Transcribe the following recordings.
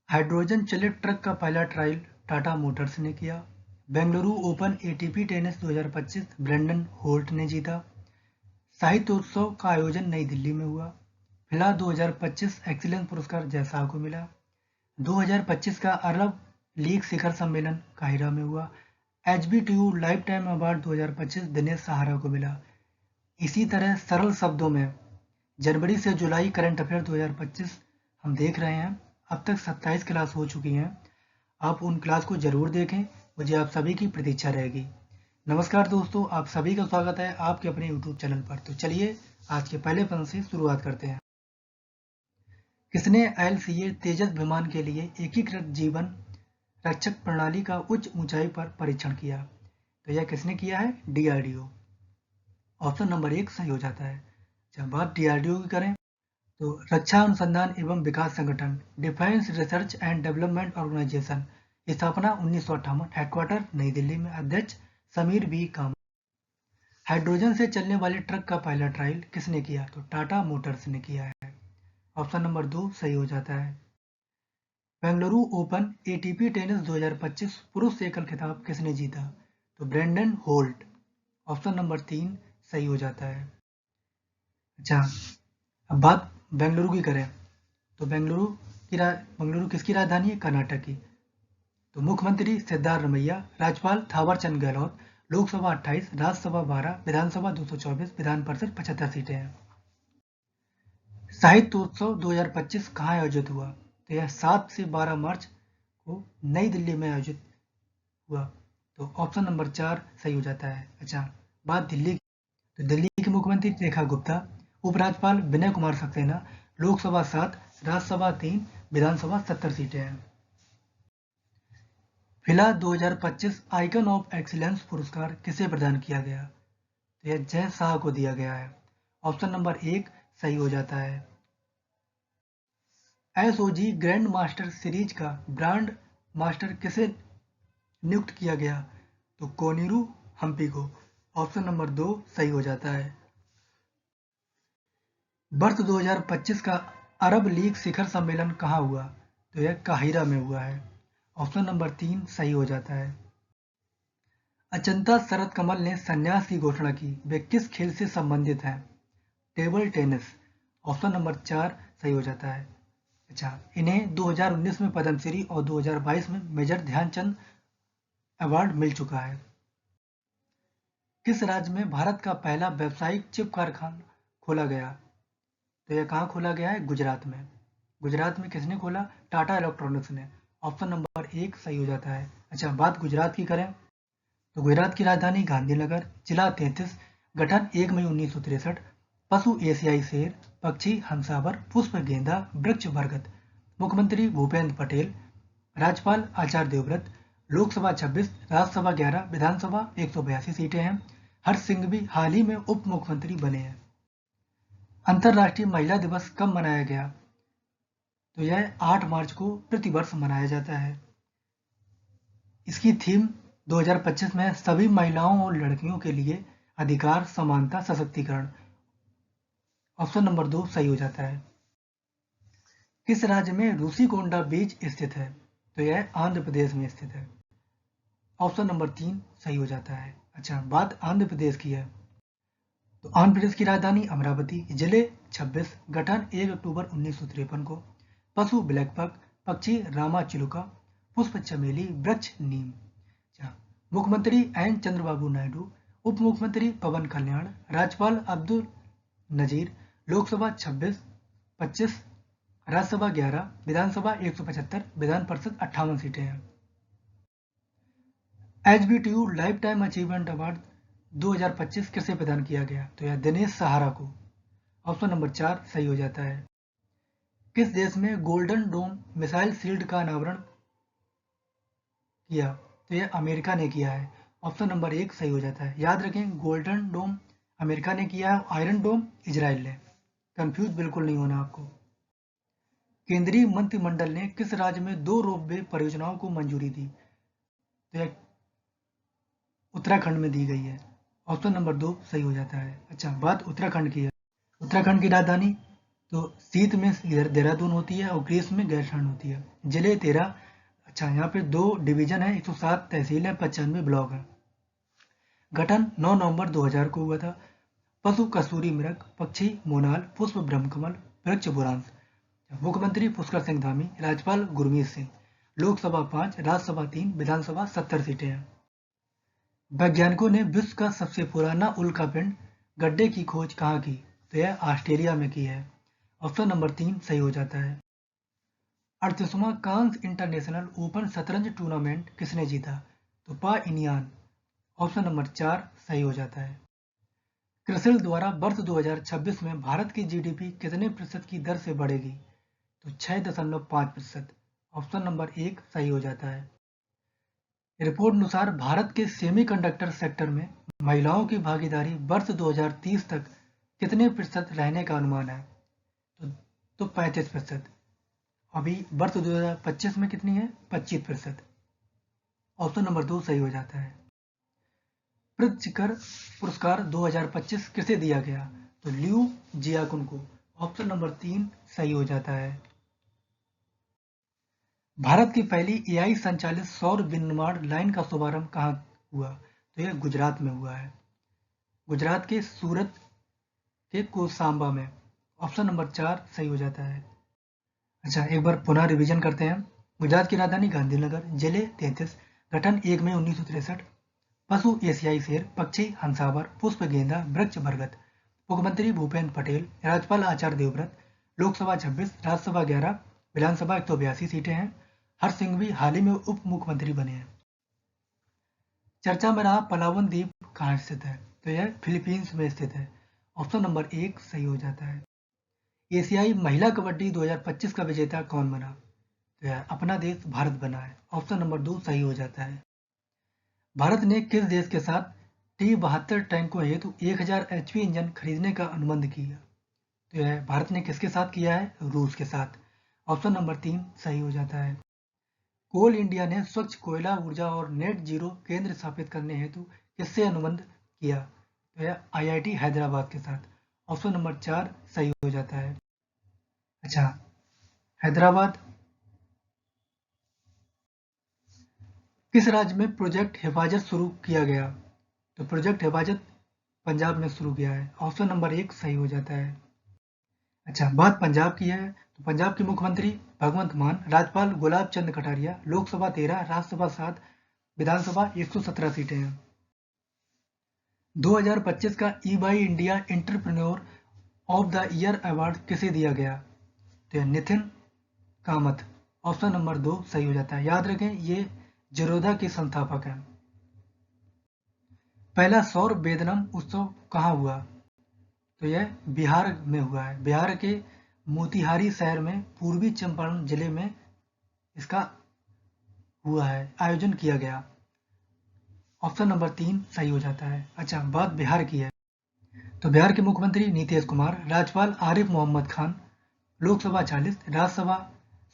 Hydrogen चलित truck का पहला ट्रायल टाटा मोटर्स ने किया। Bengaluru open ATP tennis 2025 Brendan Holt ने जीता। साहित्योत्सव का आयोजन नई दिल्ली में हुआ। फिलहाल 2025 एक्सीलेंस पुरस्कार जयशाह को मिला। 2025 का अरब लीग शिखर सम्मेलन काहिरा में हुआ। HBTU lifetime award 2025 Dinesh Sahara को मिला। इसी तरह सरल शब्दों में जनवरी से जुलाई करंट अफेयर 2025 हम देख रहे हैं। अब तक 27 क्लास हो चुकी हैं। आप उन क्लास को जरूर देखें, मुझे आप सभी की प्रतीक्षा रहेगी। नमस्कार दोस्तों, आप सभी का स्वागत है आपके अपने यूट्यूब चैनल पर। तो चलिए आज के पहले प्रश्न से शुरुआत करते हैं। किसने LCA तेजस विमान के लिए एकीकृत जीवन रक्षक प्रणाली का उच्च ऊंचाई पर परीक्षण किया? तो यह किसने किया है? DRDO। ऑप्शन नंबर 1 सही हो जाता है। जब बात DRDO की करें तो रक्षा अनुसंधान एवं विकास संगठन defence research and development organisation स्थापना 1958, हेडक्वार्टर नई दिल्ली में, अध्यक्ष समीर बी कामत। हाइड्रोजन से चलने वाले ट्रक का पहला ट्रायल किसने किया? तो टाटा मोटर्स ने किया है। ऑप्शन नंबर 2 सही हो जाता है। बेंगलुरु ओपन एटीपी टेनिस 2025 पुरुष एकल खिताब किसने जीता? तो ब्रेंडन होल्ट। ऑप्शन नंबर 3 सही हो जाता है। अच्छा, अब बात बेंगलुरु की करें तो बेंगलुरु किसकी राजधानी है? कर्नाटक की। तो मुख्यमंत्री सिद्धारमैया, राज्यपाल थावरचंद गहलोत, लोकसभा 28, राज्यसभा 12, विधानसभा 224, विधान परिषद 75 सीटें हैं। साहित्योत्सव 2025 कहाँ आयोजित हुआ? तो यह 7 से 12 मार्च को नई दिल्ली में आयोजित हुआ। तो ऑप्शन नंबर 4 सही हो जाता है। अच्छा, बात दिल्ली की। तो दिल्ली के मुख्यमंत्री रेखा गुप्ता, उपराज्यपाल विनय कुमार सक्सेना, लोकसभा 7, राज्यसभा 3, विधानसभा 70 सीटें हैं। फिलहाल 2025 आइकन ऑफ एक्सीलेंस पुरस्कार किसे प्रदान किया गया? तो यह जय शाह को दिया गया है। ऑप्शन नंबर 1 सही हो जाता है। SOG ग्रैंड मास्टर सीरीज का ब्रांड मास्टर किसे नियुक्त किया गया? तो कोनेरू हम्पी को। ऑप्शन नंबर 2 सही हो जाता है। वर्ष 2025 का अरब लीग शिखर सम्मेलन कहाँ हुआ? तो यह काहिरा में हुआ है। ऑप्शन नंबर 3 सही हो जाता है। अचंता शरत कमल ने संन्यास की घोषणा की, वे किस खेल से संबंधित हैं? Table tennis. ऑप्शन नंबर 4 सही हो जाता है। अच्छा, इन्हें 2019 में पद्मश्री और 2022 में मेजर ध्यानचंद अवार्ड मिल चुका है। किस राज्य में भारत का पहला व्यावसायिक चिप कारखाना खोला गया? तो यह कहाँ खोला गया है? गुजरात में। गुजरात में किसने खोला? टाटा इलेक्ट्रॉनिक्स ने। ऑप्शन नंबर 1 सही हो जाता है। अच्छा, बात गुजरात की करें तो गुजरात की राजधानी गांधीनगर, जिला 33, गठन 1 मई 1963, पशु एशियाई शेर, पक्षी हंसावर, पुष्प गेंदा, वृक्ष बरगद, मुख्यमंत्री भूपेंद्र पटेल, राज्यपाल आचार्य देवव्रत, लोकसभा 26, राज्यसभा 11, विधानसभा 182 सीटें हैं। हर्ष सिंह भी हाल ही में उप मुख्यमंत्री बने हैं। अंतर्राष्ट्रीय महिला दिवस कब मनाया गया? तो यह 8 मार्च को प्रतिवर्ष मनाया जाता है। इसकी थीम 2025 में सभी महिलाओं और लड़कियों के लिए अधिकार, समानता, सशक्तिकरण। ऑप्शन नंबर 2 सही हो जाता है। किस राज्य में रूसीकोंडा बीच स्थित है? तो यह आंध्र प्रदेश में स्थित है। ऑप्शन नंबर 3 सही हो जाता है। अच्छा, बात आंध्र प्रदेश की है तो आंध्र प्रदेश की राजधानी अमरावती, जिले 26, गठन 1 अक्टूबर 1953 को, पशु ब्लैकबक, पक्षी रामा चिलुका, पुष्प चमेली, वृक्ष नीम। मुख्यमंत्री एन चंद्रबाबू नायडू, उप मुख्यमंत्री पवन कल्याण, राज्यपाल अब्दुल नजीर, लोकसभा 26, 25, राज्यसभा 11, विधानसभा 175, विधान परिषद 58 सीटें हैं। HBTU life time achievement award 2025 किसे प्रदान किया गया? तो यह दिनेश सहारा को। ऑप्शन नंबर 4 सही हो जाता है। किस देश में गोल्डन डोम मिसाइल शील्ड का अनावरण किया? तो यह अमेरिका ने किया है। ऑप्शन नंबर 1 सही हो जाता है। याद रखें, गोल्डन डोम अमेरिका ने किया है, आयरन डोम इजराइल ने। कंफ्यूज बिल्कुल नहीं होना आपको। केंद्रीय मंत्रिमंडल ने किस राज्य में 2 रोपवे परियोजनाओं को मंजूरी दी? तो यह उत्तराखंड में दी गई है। ऑप्शन नंबर 2 सही हो जाता है। अच्छा, बात उत्तराखंड की है। उत्तराखंड की राजधानी तो शीत में देहरादून होती है और ग्रीष्म में गैरसैंण होती है। जिले 13। अच्छा, यहाँ पे 2 डिवीजन है, 107 तहसील है, 95 ब्लॉक है। गठन 9 नवंबर 2000 को हुआ था। पशु कसूरी मृग, पक्षी मोनाल, पुष्प ब्रह्मकमल, वृक्ष बुरांश। मुख्यमंत्री पुष्कर सिंह धामी, राज्यपाल गुरमीत सिंह। लोकसभा 5, राज्यसभा 3, विधानसभा 70 सीटें हैं। वैज्ञानिकों ने विश्व का सबसे पुराना उल्कापिंड गड्ढे की खोज कहाँ की? तो यह ऑस्ट्रेलिया में की है। ऑप्शन नंबर 3 सही हो जाता है। 38वां कांस इंटरनेशनल ओपन शतरंज टूर्नामेंट किसने जीता? तो पा इनियान। ऑप्शन नंबर 4 सही हो जाता है। क्रिसिल द्वारा वर्ष 2026 में भारत की जीडीपी कितने प्रतिशत की दर से बढ़ेगी? तो 6.5%। ऑप्शन नंबर 1 सही हो जाता है। रिपोर्ट अनुसार भारत के सेमीकंडक्टर सेक्टर में महिलाओं की भागीदारी वर्ष 2030 तक कितने प्रतिशत रहने का अनुमान है? तो 35%। अभी वर्ष 2025 में कितनी है? 25%। ऑप्शन नंबर 2 सही हो जाता है। प्रित्जकर पुरस्कार 2025 किसे दिया गया? तो लियू जियाकुन को। ऑप्शन नंबर 3 सही हो जाता है। भारत की पहली एआई संचालित सौर विनिर्माण लाइन का शुभारंभ कहाँ हुआ? तो यह गुजरात में हुआ है। गुजरात के सूरत के कोसांबा में। ऑप्शन नंबर 4 सही हो जाता है। अच्छा, एक बार पुनः रिवीजन करते हैं। गुजरात की राजधानी गांधीनगर, जिले 33, गठन 1 मई 1963, पशु एशियाई शेर, पक्षी हंसावर, पुष्प गेंदा, वृक्ष बरगद। मुख्यमंत्री भूपेंद्र पटेल, राज्यपाल आचार्य देवव्रत। लोकसभा 26, राज्यसभा 11, विधानसभा 182 सीटें हैं। हर्ष सिंघवी हाल ही में उप मुख्यमंत्री बने हैं। चर्चा में रहा पलावन द्वीप कहाँ स्थित है? तो यह फिलीपींस में स्थित है। ऑप्शन नंबर 1 सही हो जाता है। एशियाई महिला कबड्डी 2025 का विजेता कौन बना? तो यह अपना देश भारत बना है। ऑप्शन नंबर 2 सही हो जाता है। भारत ने किस देश के साथ T-72 टैंकों हेतु 1000 HP इंजन खरीदने का अनुबंध किया? तो यह भारत ने किसके साथ किया है? रूस के साथ। ऑप्शन नंबर 3 सही हो जाता है। कोल इंडिया ने स्वच्छ कोयला ऊर्जा और नेट जीरो केंद्र स्थापित करने हेतु किससे अनुबंध किया? तो यह IIT हैदराबाद के साथ। ऑप्शन नंबर 4 सही हो जाता है। अच्छा, हैदराबाद किस राज्य में प्रोजेक्ट हिफाजत शुरू किया गया? तो प्रोजेक्ट हिफाजत पंजाब में शुरू किया है। ऑप्शन नंबर 1 सही हो जाता है। अच्छा, बात पंजाब की है तो पंजाब के मुख्यमंत्री भगवंत मान, राज्यपाल गुलाब चंद कटारिया। लोकसभा 13, राज्यसभा 7, विधानसभा 117 सीटें हैं। 2025 का eBuy India entrepreneur of the year award किसे दिया गया? तो नितिन कामत। ऑप्शन नंबर 2 सही हो जाता है। याद रखें, ये जरोधा के संस्थापक हैं। पहला सौर वेदनम उत्सव कहाँ हुआ? तो यह बिहार में हुआ है। बिहार के मोतिहारी शहर में पूर्वी चंपारण जिले में इसका हुआ है, आयोजन किया गया। ऑप्शन नंबर 3 सही हो जाता है। अच्छा, बात बिहार की है तो बिहार के मुख्यमंत्री नीतीश कुमार, राज्यपाल आरिफ मोहम्मद खान। लोकसभा 40, राज्यसभा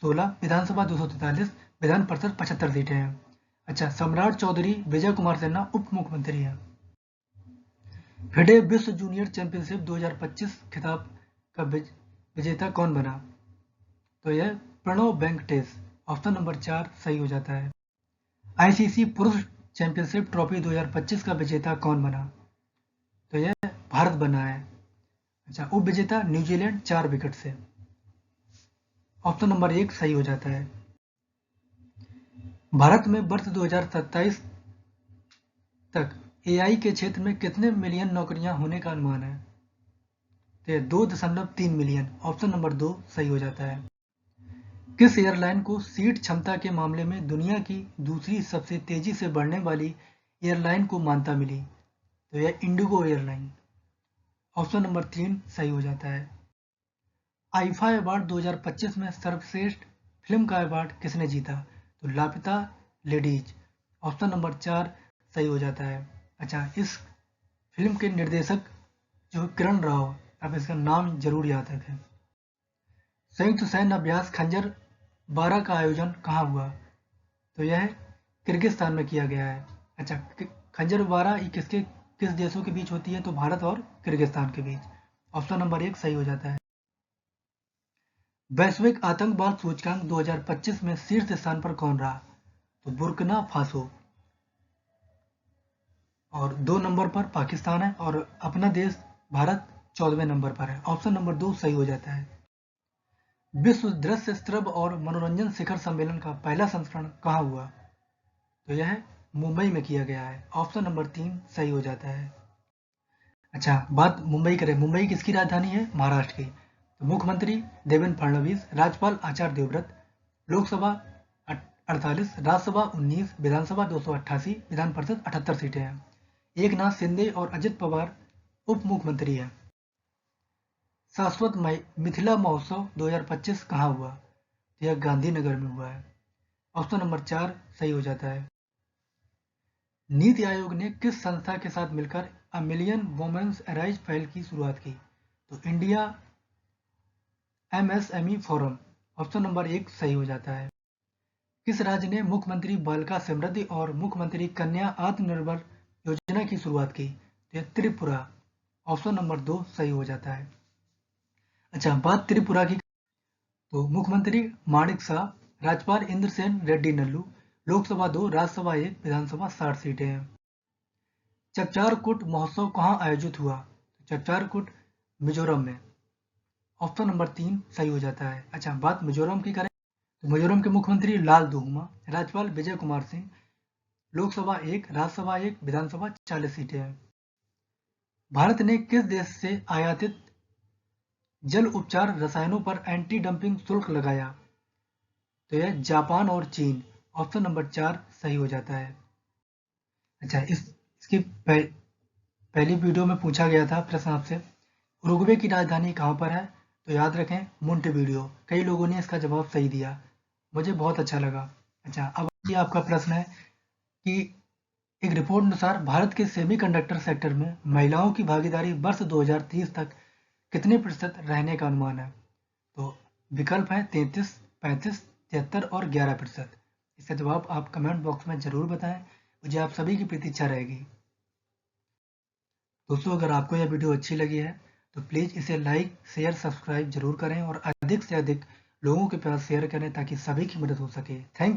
16, विधानसभा 243, विधान परिषद 75 सीटें हैं। अच्छा, सम्राट चौधरी विजय कुमार सिन्हा उप मुख्यमंत्री हैं। फिडे विश्व जूनियर चैंपियनशिप 2025 खिताब का विजेता कौन बना? तो यह प्रणव वेंकटेश। ऑप्शन नंबर 4 सही हो जाता है। आईसीसी पुरुष चैंपियनशिप ट्रॉफी 2025 का विजेता कौन बना? तो यह भारत बना है। अच्छा, उप विजेता न्यूजीलैंड 4 विकेट से। ऑप्शन नंबर 1 सही हो जाता है। भारत में वर्ष 2027 तक एआई के क्षेत्र में कितने मिलियन नौकरियां होने का अनुमान है? तो 2.3 मिलियन। ऑप्शन नंबर 2 सही हो जाता है। किस एयरलाइन को सीट क्षमता के मामले में दुनिया की दूसरी सबसे तेजी से बढ़ने वाली एयरलाइन को मान्यता मिली? तो यह इंडिगो एयरलाइन। ऑप्शन नंबर 3 सही हो जाता है। आईफा अवार्ड 2025 में सर्वश्रेष्ठ फिल्म का अवार्ड किसने जीता? तो लापता लेडीज। ऑप्शन नंबर 4 सही हो जाता है। अच्छा, इस फिल्म के निर्देशक जो किरण राव, आप इसका नाम जरूर याद रखें। संयुक्त सैन्य अभ्यास खंजर 12 का आयोजन कहाँ हुआ? तो यह किर्गिस्तान में किया गया है। अच्छा, खंजर 12 किस देशों के बीच होती है? तो भारत और किर्गिस्तान के बीच। ऑप्शन नंबर 1 सही हो जाता है। वैश्विक आतंकवाद सूचकांक 2025 में शीर्ष स्थान पर कौन रहा? तो बुर्किना फासो। और 2 नंबर पर पाकिस्तान है और अपना देश भारत 14वें नंबर पर है। ऑप्शन नंबर 2 सही हो जाता है। विश्व दृश्य श्रव्य और मनोरंजन शिखर सम्मेलन का पहला संस्करण कहाँ हुआ? तो यह मुंबई में किया गया है। ऑप्शन नंबर 3 सही हो जाता है। अच्छा, बात मुंबई करें। मुंबई किसकी राजधानी है? महाराष्ट्र की। तो मुख्यमंत्री देवेंद्र फडणवीस, राज्यपाल आचार्य देवव्रत, लोकसभा 48, राज्यसभा 19, विधानसभा 288, विधान परिषद 78 सीटें हैं। एकनाथ शिंदे और अजित पवार उप मुख्यमंत्री हैं। शाश्वत मिथिला महोत्सव 2025 कहाँ हुआ? यह गांधीनगर में हुआ है। ऑप्शन नंबर 4 सही हो जाता है। नीति आयोग ने किस संस्था के साथ मिलकर अ मिलियन वुमेन्स अराइज पहल की शुरुआत की? तो India MSME forum. Option number 1 सही हो जाता है। किस राज्य ने मुख्यमंत्री बालिका समृद्धि और मुख्यमंत्री कन्या आत्मनिर्भर योजना की शुरुआत की? तो यह त्रिपुरा। ऑप्शन नंबर 2 सही हो जाता है। अच्छा, बात त्रिपुरा की। तो मुख्यमंत्री माणिक शाह, राज्यपाल इंद्रसेन रेड्डी नल्लू, लोकसभा 2, राज्यसभा 1, विधानसभा 60 सीटें हैं। चकचारकूट महोत्सव कहाँ आयोजित हुआ? चकचारकूट मिजोरम में। ऑप्शन नंबर 3 सही हो जाता है। अच्छा, बात मिजोरम की करें तो मिजोरम के मुख्यमंत्री लाल दुहुमा, राज्यपाल विजय कुमार सिंह, लोकसभा 1, राज्यसभा 1, विधानसभा 40 सीटें हैं। भारत ने किस देश से आयातित जल उपचार रसायनों पर एंटी डंपिंग शुल्क लगाया? तो यह जापान और चीन। ऑप्शन नंबर 4 सही हो जाता है। अच्छा, इसकी पहली वीडियो में पूछा गया था प्रश्न आपसे, उरुग्वे की राजधानी कहाँ पर है? तो याद रखें मोंटेवीडियो। कई लोगों ने इसका जवाब सही दिया, मुझे बहुत अच्छा लगा। अच्छा, अब ये आपका प्रश्न है कि एक रिपोर्ट अनुसार भारत के सेमीकंडक्टर सेक्टर में महिलाओं की भागीदारी वर्ष 2030 तक कितने प्रतिशत रहने का अनुमान है? तो विकल्प है 33, 35, 73 और 11%। इसका जवाब आप कमेंट बॉक्स में जरूर बताएं, मुझे आप सभी की प्रतीक्षा रहेगी। दोस्तों, अगर आपको यह वीडियो अच्छी लगी है तो प्लीज़ इसे लाइक, शेयर, सब्सक्राइब जरूर करें और अधिक से अधिक लोगों के पास शेयर करें ताकि सभी की मदद हो सके। थैंक